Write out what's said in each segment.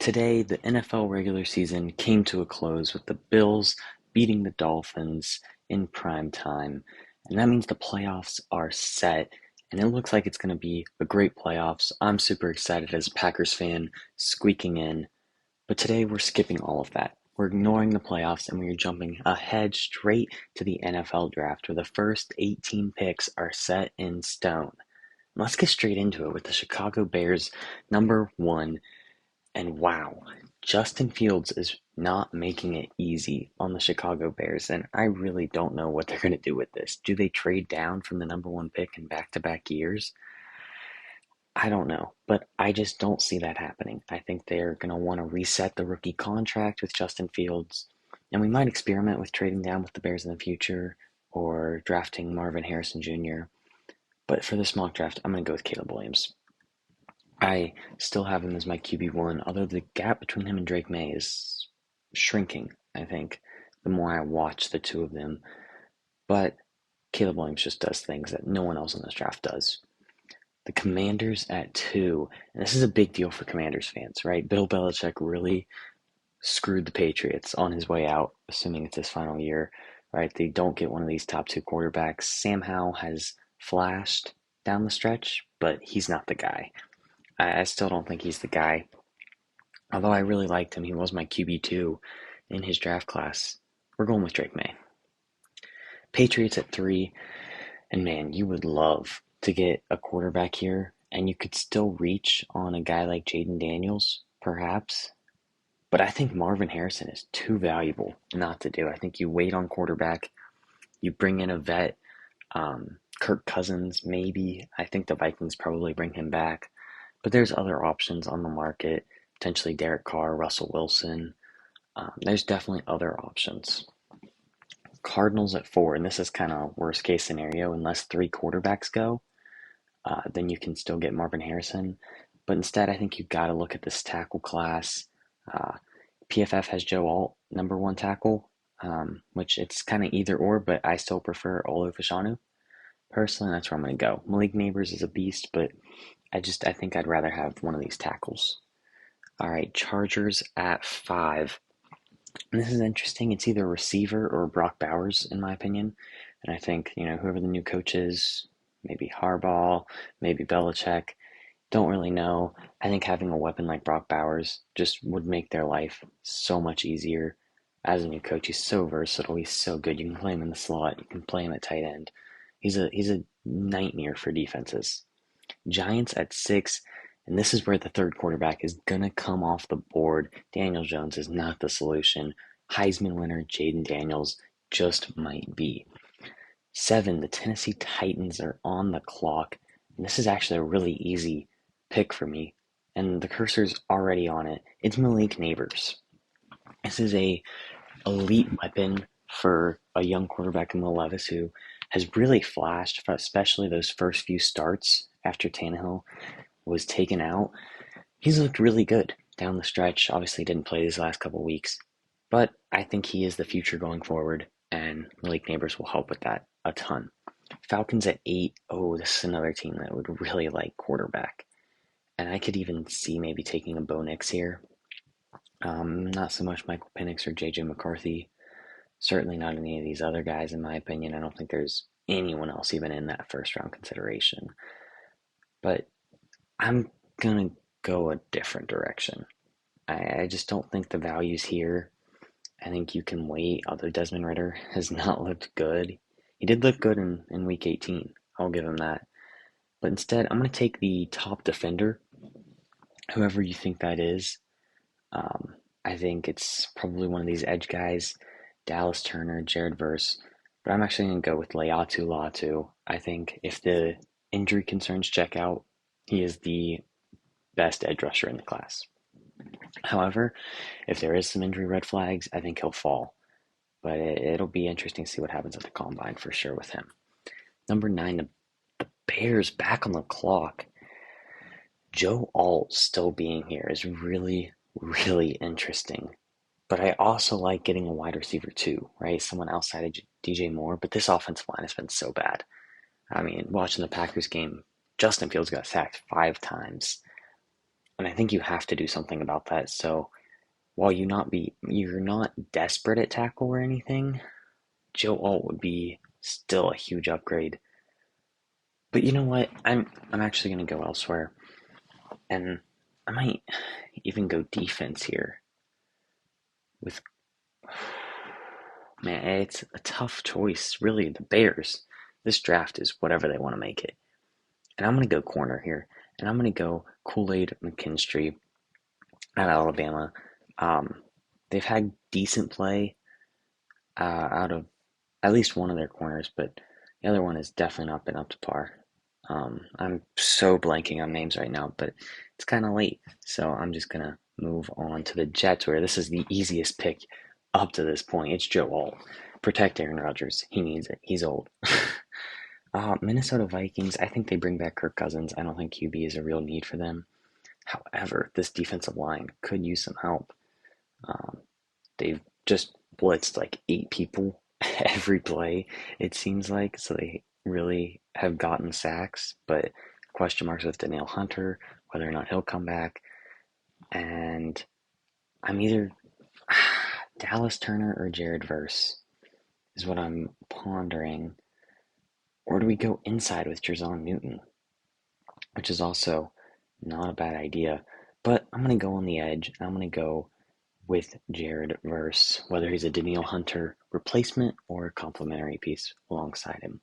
Today, the NFL regular season came to a close with the Bills beating the Dolphins in prime time. And that means the playoffs are set, and it looks like it's going to be a great playoffs. I'm super excited as a Packers fan, squeaking in. But today, we're skipping all of that. We're ignoring the playoffs and we're jumping ahead straight to the NFL draft, where the first 18 picks are set in stone. Let's get straight into it with the Chicago Bears, number one. And wow, Justin Fields is not making it easy on the Chicago Bears, and I really don't know what they're going to do with this. Do they trade down from the number one pick in back to back years? I don't know, but I just don't see that happening. I think they're going to want to reset the rookie contract with Justin Fields, and we might experiment with trading down with the Bears in the future or drafting Marvin Harrison Jr. But for this mock draft, I'm going to go with Caleb Williams. I still have him as my QB1, although the gap between him and Drake May is shrinking, I think, the more I watch the two of them. But Caleb Williams just does things that no one else in this draft does. The Commanders at two, and this is a big deal for Commanders fans, right? Bill Belichick really screwed the Patriots on his way out, assuming it's his final year, right? They don't get one of these top two quarterbacks. Sam Howell has flashed down the stretch, but he's not the guy. I still don't think he's the guy. Although I really liked him, he was my QB2 in his draft class. We're going with Drake May. Patriots at three, and man, you would love to get a quarterback here, and you could still reach on a guy like Jaden Daniels, perhaps. But I think Marvin Harrison is too valuable not to do. I think you wait on quarterback, you bring in a vet, Kirk Cousins, maybe. I think the Vikings probably bring him back. But there's other options on the market, potentially Derek Carr, Russell Wilson. There's definitely other options. Cardinals at four, and this is kind of worst case scenario. Unless three quarterbacks go, then you can still get Marvin Harrison. But instead, I think you've got to look at this tackle class. Uh, PFF has Joe Alt, number one tackle, which it's kind of either or, but I still prefer Olu Fashanu. Personally, that's where I'm going to go. Malik Neighbors is a beast, but I think I'd rather have one of these tackles. All right, Chargers at five. And this is interesting. It's either a receiver or Brock Bowers, in my opinion. And I think, whoever the new coach is, maybe Harbaugh, maybe Belichick, don't really know. I think having a weapon like Brock Bowers just would make their life so much easier. As a new coach, he's so versatile. He's so good. You can play him in the slot. You can play him at tight end. He's a nightmare for defenses. Giants at six, and this is where the third quarterback is going to come off the board. Daniel Jones is not the solution. Heisman winner Jaden Daniels just might be. Seven, the Tennessee Titans are on the clock, and this is actually a really easy pick for me, and the cursor's already on it. It's Malik Neighbors. This is a elite weapon for a young quarterback in Will Levis who has really flashed, especially those first few starts after Tannehill was taken out. He's looked really good down the stretch. Obviously, didn't play these last couple weeks, but I think he is the future going forward, and Malik Neighbors will help with that a ton. Falcons at eight. Oh, this is another team that would really like quarterback, and I could even see maybe taking a Bo Nix here. Not so much Michael Penix or JJ McCarthy. Certainly not any of these other guys, in my opinion. I don't think there's anyone else even in that first round consideration. But I'm going to go a different direction. I just don't think the value's here. I think you can wait, although Desmond Ridder has not looked good. He did look good in week 18. I'll give him that. But instead, I'm going to take the top defender, whoever you think that is. I think it's probably one of these edge guys, Dallas Turner, Jared Verse, but I'm actually going to go with Leatu Latu. I think if the injury concerns check out, he is the best edge rusher in the class. However, if there is some injury red flags, I think he'll fall. But it'll be interesting to see what happens at the combine for sure with him. Number nine, the Bears back on the clock. Joe Alt still being here is really, really interesting. But I also like getting a wide receiver too, right? Someone outside of DJ Moore. But this offensive line has been so bad. I mean, watching the Packers game, Justin Fields got sacked 5 times. And I think you have to do something about that. So while you're not desperate at tackle or anything, Joe Alt would be still a huge upgrade. But you know what? I'm actually gonna go elsewhere, and I might even go defense here. With Man, it's a tough choice, really. The Bears. This draft is whatever they want to make it, and I'm gonna go corner here, and I'm gonna go Kool-Aid McKinstry out of Alabama. Um, they've had decent play out of at least one of their corners, but the other one has definitely not been up to par. I'm so blanking on names right now, but it's kind of late, so I'm just gonna move on to the Jets, where this is the easiest pick up to this point. It's Joe Alt. Protect Aaron Rodgers. He needs it. He's old. Minnesota Vikings. I think they bring back Kirk Cousins. I don't think QB is a real need for them. However, this defensive line could use some help. Um, they've just blitzed like 8 people every play, it seems like. So they really have gotten sacks, but question marks with Danielle Hunter, whether or not he'll come back. And I'm either Dallas Turner or Jared Verse is what I'm pondering. Or do we go inside with Jerzon Newton, which is also not a bad idea. But I'm going to go on the edge. I'm going to go with Jared Verse, whether he's a Danielle Hunter replacement or a complementary piece alongside him.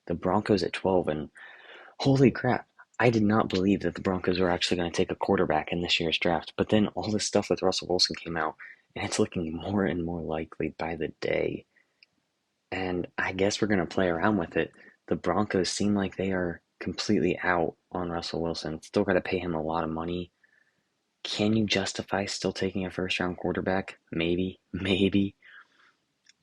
The Broncos at 12, and holy crap, I did not believe that the Broncos were actually going to take a quarterback in this year's draft. But then all this stuff with Russell Wilson came out, and it's looking more and more likely by the day. And I guess we're going to play around with it. The Broncos seem like they are completely out on Russell Wilson. Still got to pay him a lot of money. Can you justify still taking a first round quarterback? Maybe, maybe.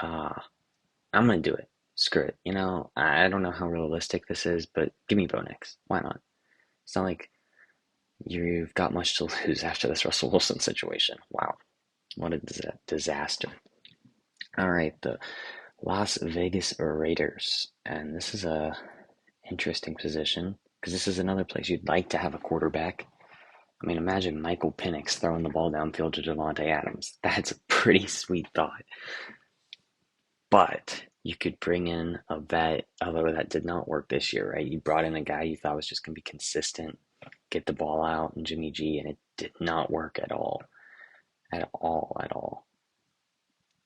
Uh, I'm gonna do it. Screw it. I don't know how realistic this is, but give me Bo Nix. Why not? It's not like you've got much to lose after this Russell Wilson situation. Wow, what a disaster. All right, the Las Vegas Raiders, and this is a interesting position because this is another place you'd like to have a quarterback. I mean, imagine Michael Penix throwing the ball downfield to Devontae Adams. That's a pretty sweet thought. But you could bring in a vet, although that did not work this year, right? You brought in a guy you thought was just going to be consistent, get the ball out, and Jimmy G, and it did not work at all. At all, at all.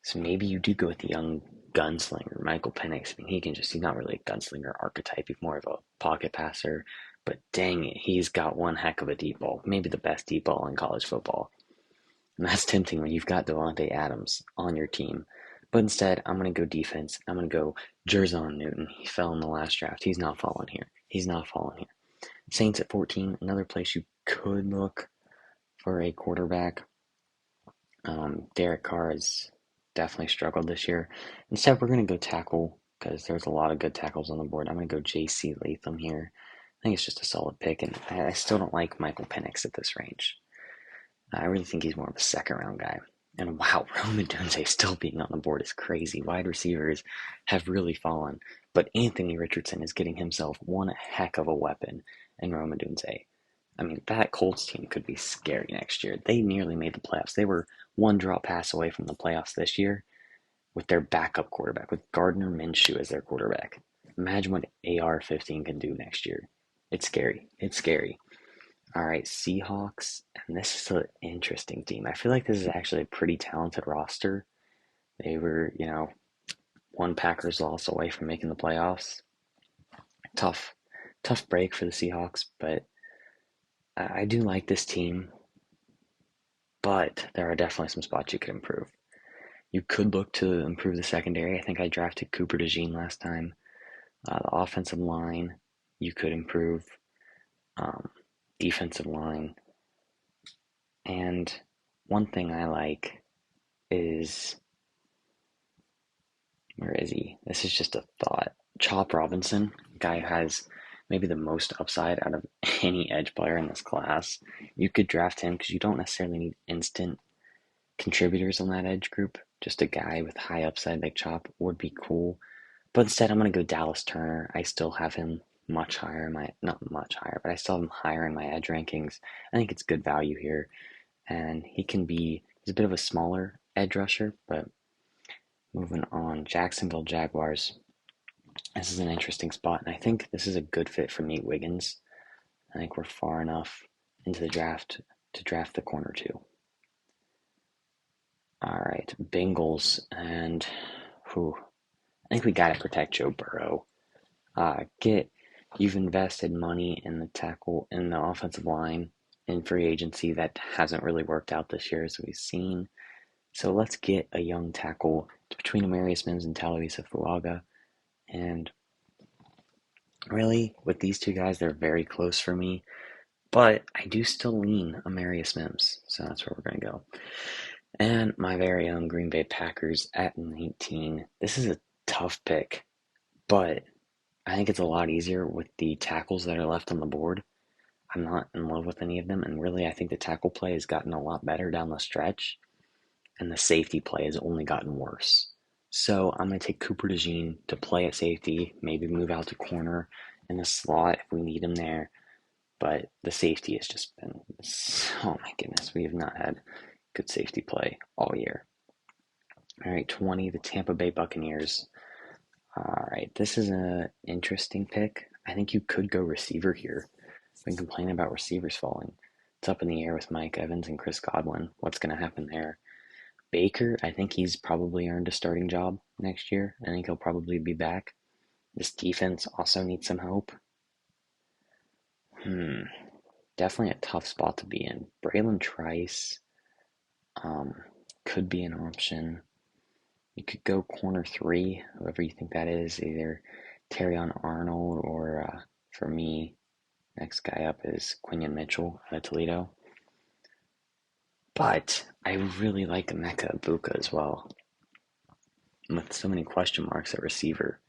So maybe you do go with the young gunslinger, Michael Penix. I mean, he's not really a gunslinger archetype. He's more of a pocket passer. But dang it, he's got one heck of a deep ball. Maybe the best deep ball in college football. And that's tempting when you've got Devontae Adams on your team. But instead, I'm going to go defense. I'm going to go Jerzon Newton. He fell in the last draft. He's not falling here. He's not falling here. Saints at 14, another place you could look for a quarterback. Derek Carr has definitely struggled this year. Instead, we're going to go tackle because there's a lot of good tackles on the board. I'm going to go J.C. Latham here. I think it's just a solid pick, and I still don't like Michael Penix at this range. I really think he's more of a second round guy. And wow, Rome Odunze still being on the board is crazy. Wide receivers have really fallen, but Anthony Richardson is getting himself one heck of a weapon in Rome Odunze. I mean, that Colts team could be scary next year. They nearly made the playoffs. They were one drop pass away from the playoffs this year with their backup quarterback, with Gardner Minshew as their quarterback. Imagine what AR-15 can do next year. It's scary. It's scary. All right, Seahawks, and this is an interesting team. I feel like this is actually a pretty talented roster. They were, one Packers loss away from making the playoffs. Tough, tough break for the Seahawks, but I do like this team. But there are definitely some spots you could improve. You could look to improve the secondary. I think I drafted Cooper DeJean last time. The offensive line, you could improve. Defensive line. And one thing I like is, where is he? This is just a thought. Chop Robinson, guy who has maybe the most upside out of any edge player in this class. You could draft him because you don't necessarily need instant contributors on that edge group. Just a guy with high upside like Chop would be cool. But instead, I'm going to go Dallas Turner. I still have him much higher in my, not much higher, but I still have him higher in my edge rankings. I think it's good value here, and he's a bit of a smaller edge rusher, but moving on, Jacksonville Jaguars. This is an interesting spot, and I think this is a good fit for Nate Wiggins. I think we're far enough into the draft to draft the corner too. All right, Bengals, and whew, I think we got to protect Joe Burrow. Get You've invested money in the tackle in the offensive line in free agency that hasn't really worked out this year, as we've seen. So let's get a young tackle between Amarius Mims and Talisa Fuaga. And really, with these two guys, they're very close for me. But I do still lean Amarius Mims, so that's where we're going to go. And my very own Green Bay Packers at 19. This is a tough pick, but I think it's a lot easier with the tackles that are left on the board. I'm not in love with any of them, and really, I think the tackle play has gotten a lot better down the stretch, and the safety play has only gotten worse. So I'm going to take Cooper DeJean to play at safety, maybe move out to corner in the slot if we need him there. But the safety has just been, oh my goodness, we have not had good safety play all year. All right, 20, the Tampa Bay Buccaneers. All right, this is an interesting pick. I think you could go receiver here. I've been complaining about receivers falling. It's up in the air with Mike Evans and Chris Godwin. What's going to happen there? Baker, I think he's probably earned a starting job next year. I think he'll probably be back. This defense also needs some help. Definitely a tough spot to be in. Braylon Trice could be an option. You could go corner three, whoever you think that is, either Terrion Arnold or, for me, next guy up is Quinion Mitchell out of Toledo. But I really like Emeka Egbuka as well, with so many question marks at receiver.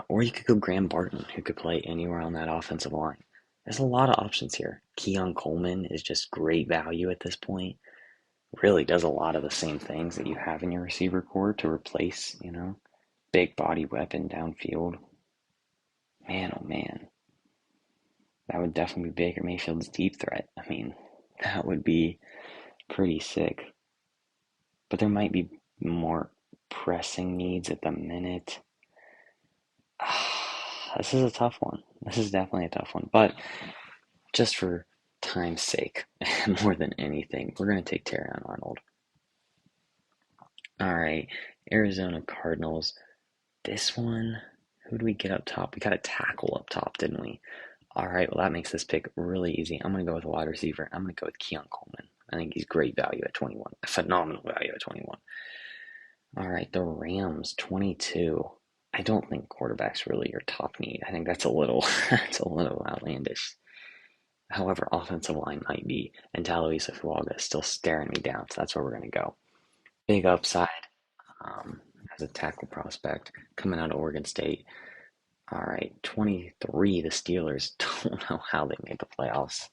Or you could go Graham Barton, who could play anywhere on that offensive line. There's a lot of options here. Keon Coleman is just great value at this point. Really does a lot of the same things that you have in your receiver core to replace, big body weapon downfield. Man, oh man. That would definitely be Baker Mayfield's deep threat. I mean, that would be pretty sick. But there might be more pressing needs at the minute. This is a tough one. This is definitely a tough one. But just for time's sake, more than anything, we're going to take Terrion Arnold. All right, Arizona Cardinals. This one, who do we get up top? We got a tackle up top, didn't we? All right, well, that makes this pick really easy. I'm going to go with a wide receiver. I'm going to go with Keon Coleman. I think he's great value at 21. Phenomenal value at 21. All right, the Rams, 22. I don't think quarterback's really your top need. I think that's a little outlandish. However, offensive line might be, and Talisa Fuaga is still staring me down, so that's where we're going to go. Big upside as a tackle prospect coming out of Oregon State. All right, 23, the Steelers. Don't know how they made the playoffs.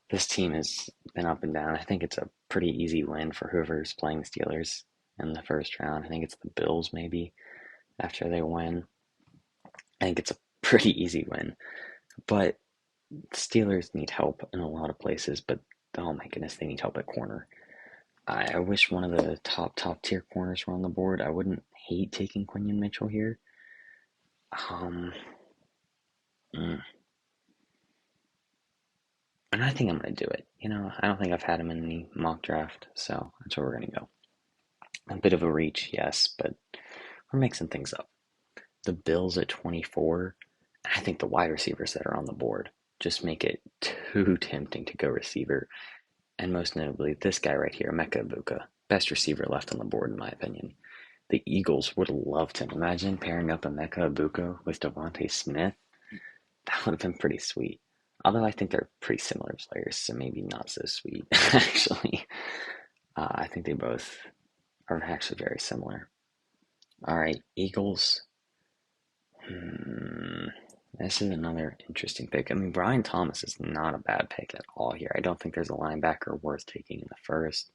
This team has been up and down. I think it's a pretty easy win for whoever's playing the Steelers in the first round. I think it's the Bills, maybe, after they win. I think it's a pretty easy win. But the Steelers need help in a lot of places, but oh my goodness, they need help at corner. I wish one of the top tier corners were on the board. I wouldn't hate taking Quinion Mitchell here. And I think I'm going to do it. I don't think I've had him in any mock draft, so that's where we're going to go. A bit of a reach, yes, but we're mixing things up. The Bills at 24, I think the wide receivers that are on the board just make it too tempting to go receiver. And most notably, this guy right here, Emeka Egbuka, best receiver left on the board in my opinion. The Eagles would have loved him. Imagine pairing up Emeka Egbuka with Devontae Smith. That would have been pretty sweet. Although I think they're pretty similar players, so maybe not so sweet, actually. I think they both are actually very similar. All right, Eagles. This is another interesting pick. I mean, Brian Thomas is not a bad pick at all here. I don't think there's a linebacker worth taking in the first.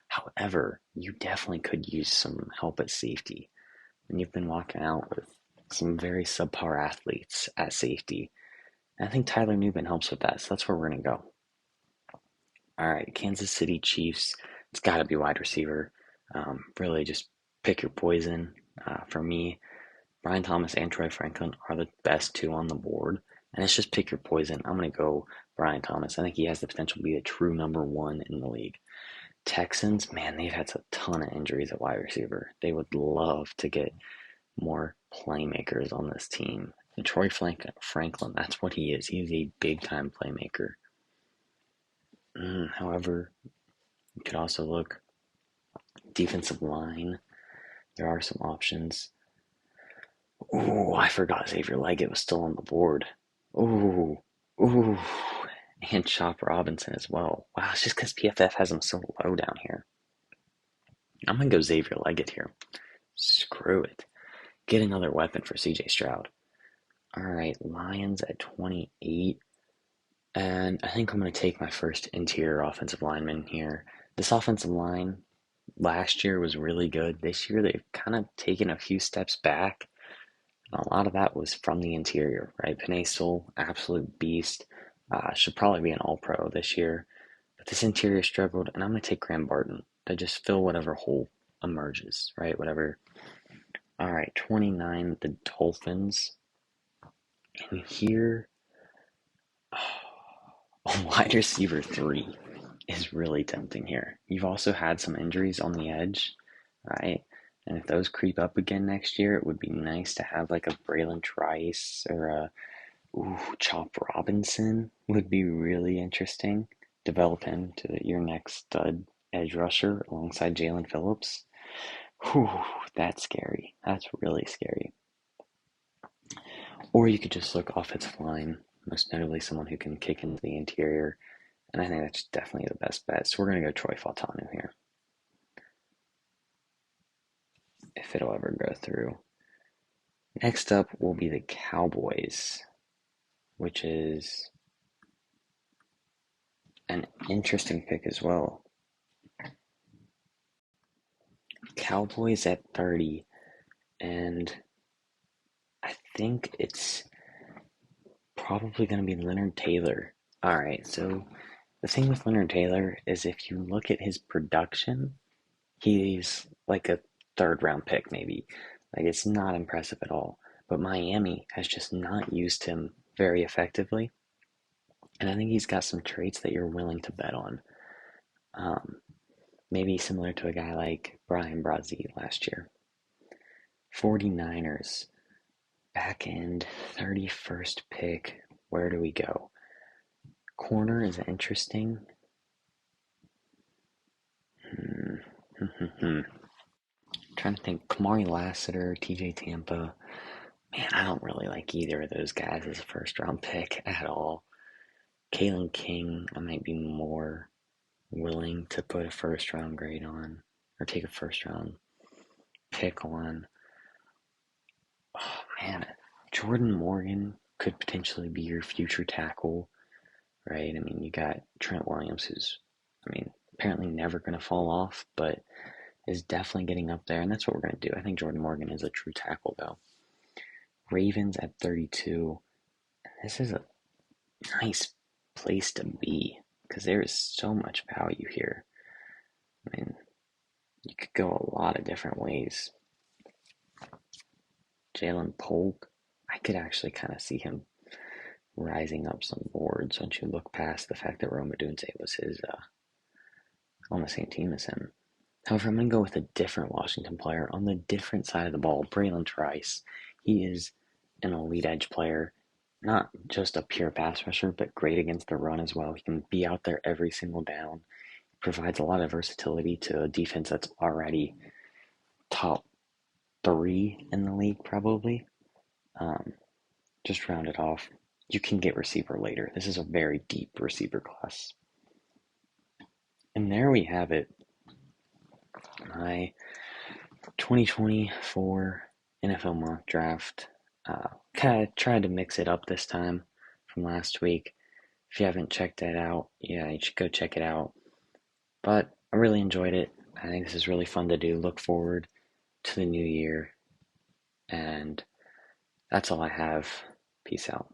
However, you definitely could use some help at safety. And you've been walking out with some very subpar athletes at safety. And I think Tyler Newman helps with that, so that's where we're going to go. All right, Kansas City Chiefs. It's got to be wide receiver. Really, just pick your poison. For me, Brian Thomas and Troy Franklin are the best two on the board, and it's just pick your poison. I'm going to go Brian Thomas. I think he has the potential to be a true number one in the league. Texans, man, they've had a ton of injuries at wide receiver. They would love to get more playmakers on this team. And Troy Franklin, that's what he is. He is a big time playmaker. However, you could also look defensive line. There are some options. Ooh, I forgot Xavier Leggett was still on the board. Ooh, ooh, and Chop Robinson as well. Wow, it's just because PFF has him so low down here. I'm gonna go Xavier Leggett here. Screw it. Get another weapon for CJ Stroud. All right, Lions at 28. And I think I'm going to take my first interior offensive lineman here. This offensive line last year was really good. This year they've kind of taken a few steps back. And a lot of that was from the interior, right? Penei Sewell, absolute beast. Should probably be an all-pro this year. But this interior struggled, and I'm going to take Graham Barton to just fill whatever hole emerges, right? Whatever. All right, 29, the Dolphins. And here, wide receiver 3 is really tempting here. You've also had some injuries on the edge, right? And if those creep up again next year, it would be nice to have like a Braylon Trice or a Chop Robinson would be really interesting. Develop him to your next stud edge rusher alongside Jalen Phillips. Whew, that's scary. That's really scary. Or you could just look offensive line, most notably someone who can kick into the interior. And I think that's definitely the best bet. So we're going to go Troy Fautanu here. If it'll ever go through. Next up will be the Cowboys, which is an interesting pick as well. Cowboys at 30, and I think it's probably going to be Leonard Taylor. All right, so the thing with Leonard Taylor is if you look at his production, he's like a third round pick, maybe. Like, it's not impressive at all. But Miami has just not used him very effectively. And I think he's got some traits that you're willing to bet on. Maybe similar to a guy like Brian Brazil last year. 49ers, back end, 31st pick. Where do we go? Corner is interesting. Trying to think. Kamari Lassiter, TJ Tampa. Man, I don't really like either of those guys as a first round pick at all. Kalen King, I might be more willing to put a first round grade on or take a first round pick on. Oh man, Jordan Morgan could potentially be your future tackle, right? I mean, you got Trent Williams, who's, apparently never going to fall off, but is definitely getting up there, and that's what we're going to do. I think Jordan Morgan is a true tackle, though. Ravens at 32. This is a nice place to be because there is so much value here. I mean, you could go a lot of different ways. Jalen Polk, I could actually kind of see him rising up some boards once you look past the fact that Rome Odunze was on the same team as him. However, I'm going to go with a different Washington player on the different side of the ball, Braylon Trice. He is an elite edge player, not just a pure pass rusher, but great against the run as well. He can be out there every single down, provides a lot of versatility to a defense that's already top 3 in the league, probably. Just round it off. You can get receiver later. This is a very deep receiver class. And there we have it. My 2024 NFL mock draft. Kind of tried to mix it up this time from last week. If you haven't checked that out, yeah, you should go check it out. But I really enjoyed it. I think this is really fun to do. Look forward to the new year. And That's all I have. Peace out.